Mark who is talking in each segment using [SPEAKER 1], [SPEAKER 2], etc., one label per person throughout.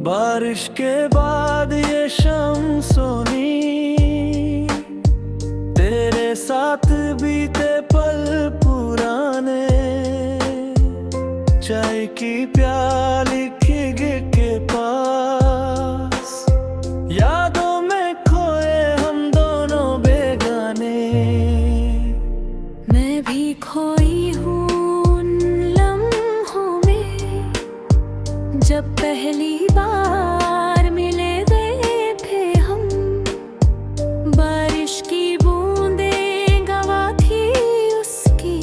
[SPEAKER 1] बारिश के बाद ये शाम सोनी, तेरे साथ बीते पल पुराने, चाय की प्याली खिगे के पास, यादों में खोए हम दोनों बेगाने।
[SPEAKER 2] मैं भी खोई हूँ उन लम्हों में, जब पहली बार मिले गए थे हम। बारिश की बूंदें गवाह थी उसकी,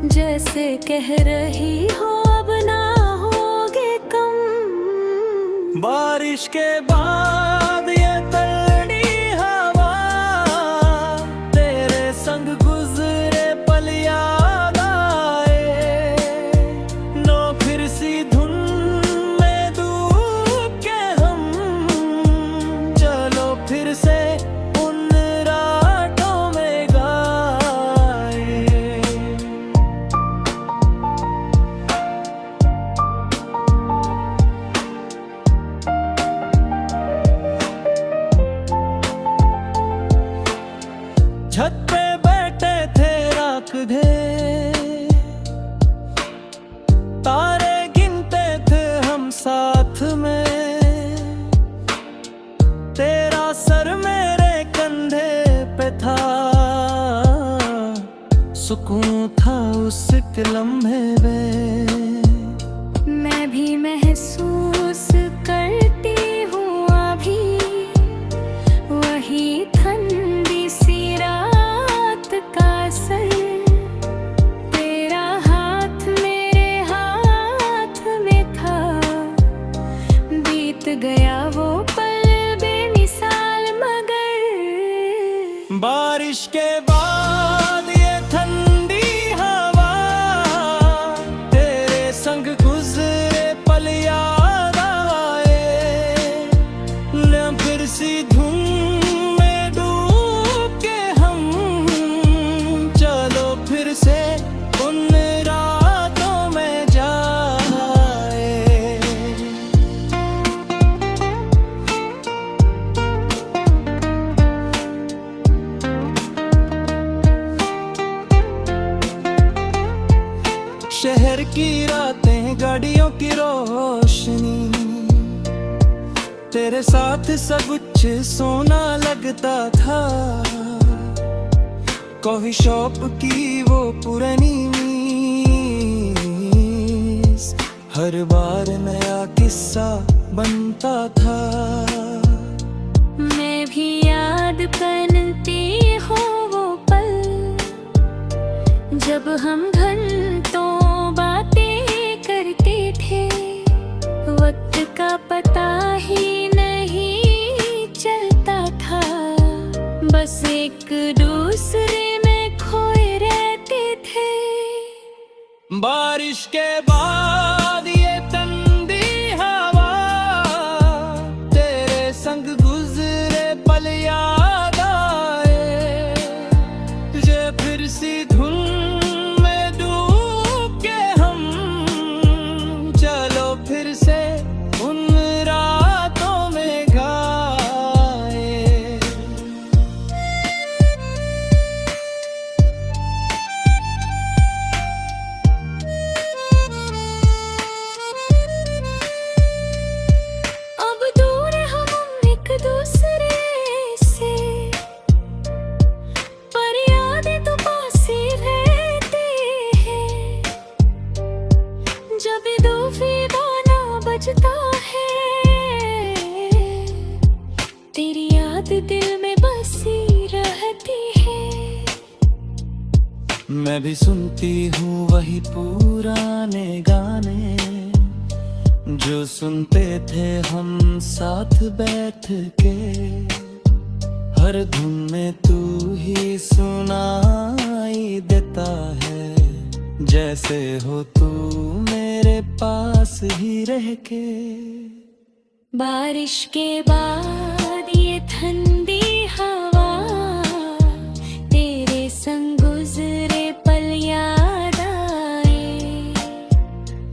[SPEAKER 2] जैसे कह रही हो अब ना होगे कम।
[SPEAKER 1] बारिश के बाद ये तलड़ी हवा, तेरे संग गुजरे पल याद आए। नो फिर सी धुन में डूब के हम, चलो फिर से उन रातों में गाए। छत पे बैठे थे राखधे, तारे गिनते थे हम साथ में। तेरा सर मेरे कंधे पे था, सुकून था उस एक लम्हे में।
[SPEAKER 2] मैं भी महसूस करती हूँ अभी वही ठंडी सी रात का असर। तेरा हाथ मेरे हाथ में था, बीत गया वो पल बेमिसाल मगर।
[SPEAKER 1] बारिश के बाद ये ठंडी हवा, तेरे संग गुजरे पल याद आए। ले फिर सी धुन में डूब के हम, चलो फिर से उन रातों में जाए। शहर की रातें गाड़ियों की रोशनी, तेरे साथ सब कुछ सोना लगता था। कॉफी शॉप की वो पुरानी मीज़, हर बार नया किस्सा बनता था।
[SPEAKER 2] मैं भी याद करती हूँ वो पल, जब हम घंटों बातें करते थे। वक्त का पता ही नहीं चलता था, बस एक दूसरे में खोए रहते थे।
[SPEAKER 1] बारिश के बाद ये ठंडी हवा, तेरे संग गुजरे पल याद आए। तुझे फिर सी धुन में डूब के हम, चलो फिर से उन रातों में गाए।
[SPEAKER 2] अब दूर हम एक दूसरे से, पर यादें तो पास ही रहते हैं। जब दूफी गाना बजता है, तेरी याद दिल में बसी रहती है।
[SPEAKER 1] मैं भी सुनती हूँ वही पुराने गाने, जो सुनते थे हम साथ बैठ के। हर धुन में तू ही सुनाई देता है, जैसे हो तू मेरे पास ही रह के।
[SPEAKER 2] बारिश के बाद ये ठंडी हवा, तेरे संग गुजरे पल याद आए।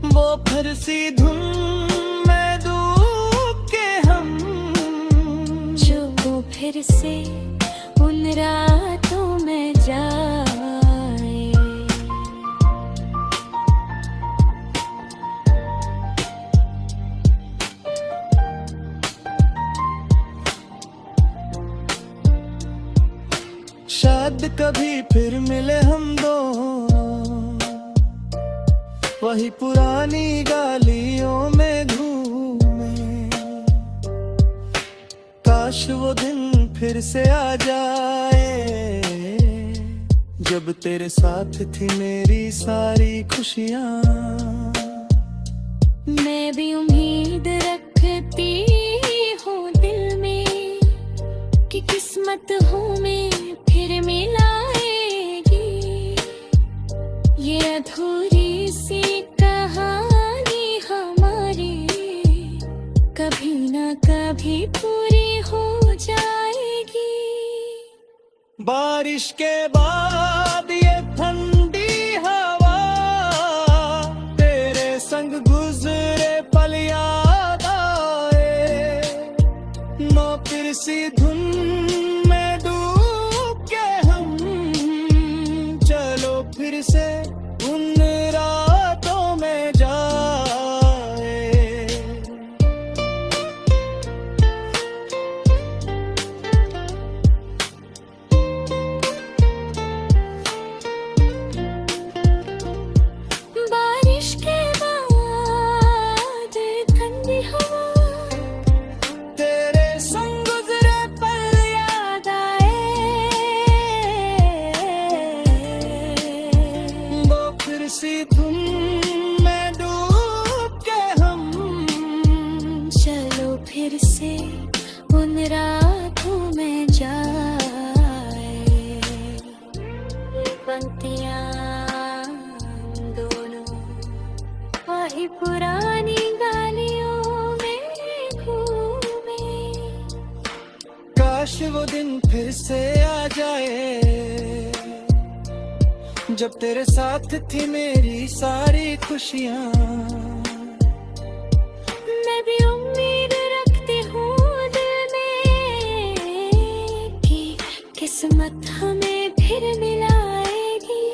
[SPEAKER 1] वो फिर सी धुन में
[SPEAKER 2] फिर से उन रातों में जाए।
[SPEAKER 1] शायद कभी फिर मिले हम दोनों, वही पुरानी गलियों में घूमे। काश वो दिन फिर से आ जाए, जब तेरे साथ थी मेरी सारी खुशियाँ।
[SPEAKER 2] मैं भी उम्मीद रखती हूँ दिल में कि किस्मत हमें फिर मिलाएगी। ये अधूरी सी कहानी हमारी कभी ना कभी पूरी हो जाएगी।
[SPEAKER 1] बारिश के बाद ये ठंडी हवा, तेरे संग गुजरे पल याद आए। नौ फिर सी धुन में डूब के हम चलो फिर से उन रातों में जाए।
[SPEAKER 2] बारिश के बाद ठंडी हवा,
[SPEAKER 1] तेरे संग गुजरे
[SPEAKER 2] पल याद आए।
[SPEAKER 1] वो फिर सी धुन में डूब के हम
[SPEAKER 2] चलो फिर से उन रातों में जाए। पंक्तियाँ दोनों वही पुरानी गलियों में घूमे।
[SPEAKER 1] काश वो दिन फिर से आ जाए, जब तेरे साथ थी मेरी सारी खुशियाँ।
[SPEAKER 2] मैं भी उम्मीद रखती हूँ दिल में कि किस्मत हमें फिर मिलाएगी।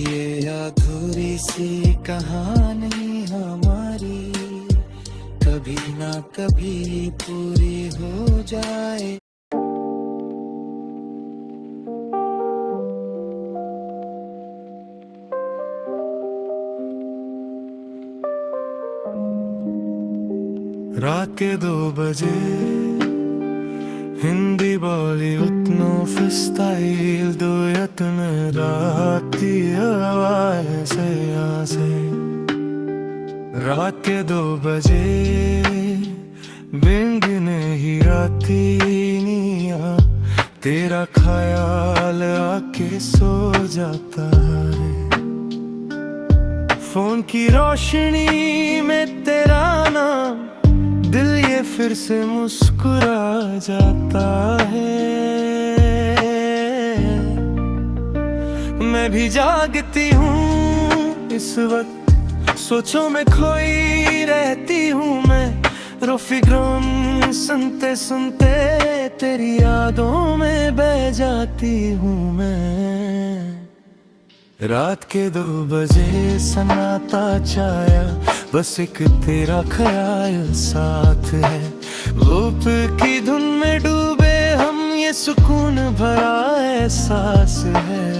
[SPEAKER 1] ये अधूरी सी कहानी हमारी कभी ना कभी पूरी हो जाए। रात के 2 बजे हिंदी बॉलीवुड नो फ्रीस्टाइल दुयत में राती आवाज से रात के 2 बजे बिंद नहीं राती निया, तेरा ख्याल आके सो जाता है। फोन की रोशनी में तेरा नाम, दिल ये फिर से मुस्कुरा जाता है। मैं भी जागती हूँ इस वक्त, सोचों में खोई रहती हूँ मैं। रोफिक्रों सुनते सुनते तेरी यादों में बह जाती हूँ मैं। रात के 2 बजे सन्नाटा छाया, बस एक तेरा ख्याल साथ है। रूप की धुन में डूबे हम, ये सुकून भरा एहसास है।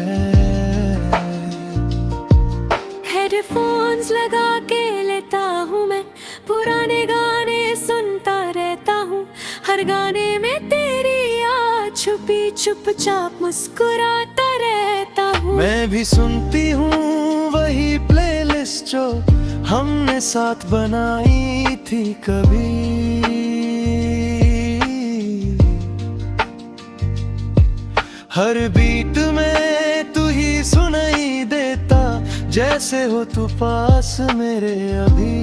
[SPEAKER 2] हेडफोन्स लगा के लेता हूँ मैं, पुराने गाने सुनता रहता हूँ। हर गाने में तेरी याद छुपी, चुपचाप मुस्कुराता रहता हूँ।
[SPEAKER 1] मैं भी सुनती हूँ वही प्लेलिस्ट जो हमने साथ बनाई थी कभी। हर बीट में तू ही सुनाई देता, जैसे हो तू पास मेरे अभी।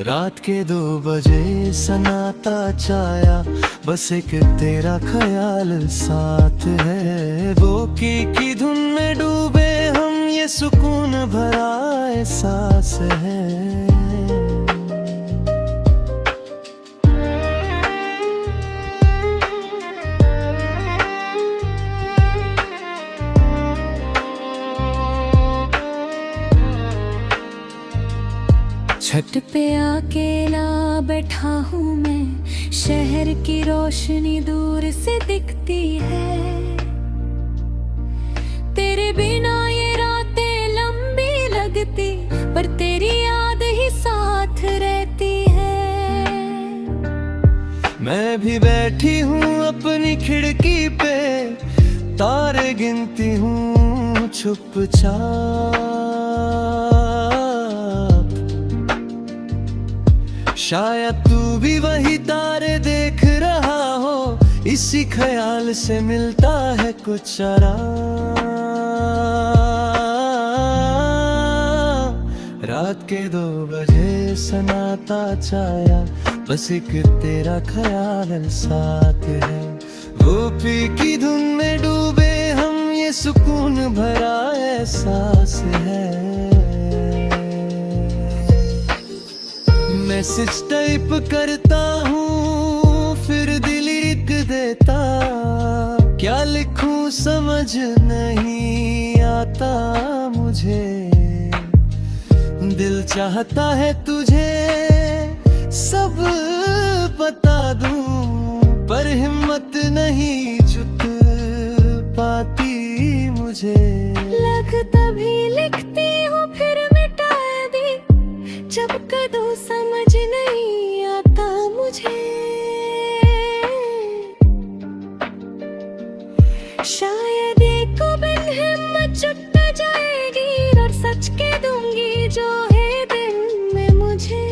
[SPEAKER 1] रात के 2 बजे सन्नाटा छाया, बस एक तेरा ख्याल साथ है। वो की धुन में डूबे हम, ये सुकून भरा एहसास है।
[SPEAKER 2] पे अकेला बैठा हूँ मैं, शहर की रोशनी दूर से दिखती है। तेरे बिना ये रातें लंबी लगती, पर तेरी याद ही साथ रहती है।
[SPEAKER 1] मैं भी बैठी हूँ अपनी खिड़की पे, तारे गिनती हूँ चुपचाप। शायद तू भी वही तारे देख रहा हो, इसी ख्याल से मिलता है कुछ आराम। रात के 2 बजे सन्नाटा छाया, बस एक तेरा ख्याल साथ है। वो पी की धुन में डूबे हम, ये सुकून भरा एहसास है। मैसेज टाइप करता हूँ, फिर दिल लिख देता। क्या लिखूं समझ नहीं आता मुझे, दिल चाहता है तुझे सब बता दूं, पर हिम्मत नहीं जुट पाती मुझे।
[SPEAKER 2] लगता भी लिखती हूँ फिर मिटा दी, जब कदों समझ नहीं आता मुझे। शायद एक बिन हिम्मत जुट जाएगी, और सच के दूंगी जो है दिल में मुझे।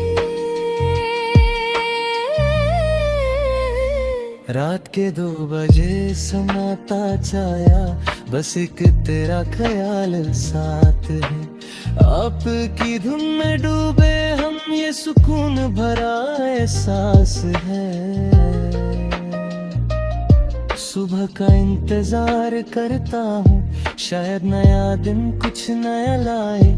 [SPEAKER 1] रात के 2 बजे सन्नाटा छाया, बस एक तेरा ख्याल साथ है। आपकी धुन में डूबे हम, ये सुकून भरा एहसास है। सुबह का इंतजार करता हूँ, शायद नया दिन कुछ नया लाए।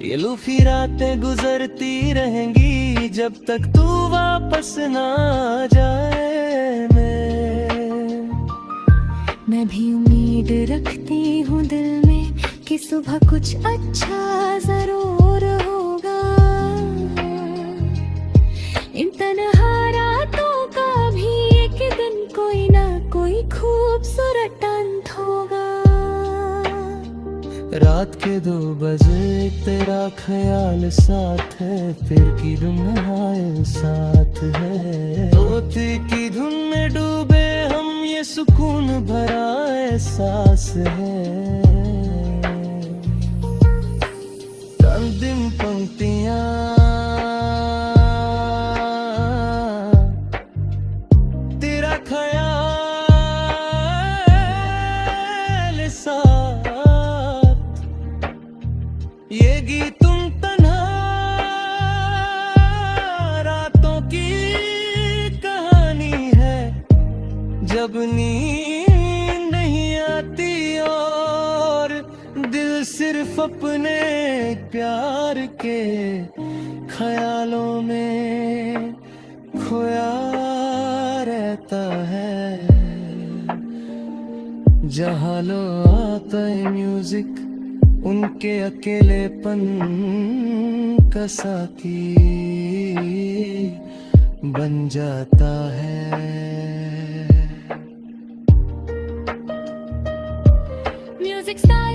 [SPEAKER 1] ये लूफी रातें गुजरती रहेंगी, जब तक तू वापस ना आ जाए।
[SPEAKER 2] मैं भी उम्मीद रखती हूँ दिल में, कि सुबह कुछ अच्छा जरूर होगा। इन तन्हा रातों का भी एक दिन कोई ना कोई खूबसूरत अंत होगा।
[SPEAKER 1] रात के 2 बजे तेरा ख्याल साथ है, फिर की धुन आए साथ है। तोते की धुन में डूबे हम, ये सुकून भरा एहसास है। अंतिम पंक्तियाँ तेरा ख्याल साथ, ये गीत तुम तन्हा रातों की कहानी है। जब नींद नहीं आती और दिल सिर्फ अपने प्यार के ख्यालों में खोया रहता है। जहाँ लो आता है म्यूजिक, उनके अकेलेपन का साथी बन जाता है।
[SPEAKER 2] Music star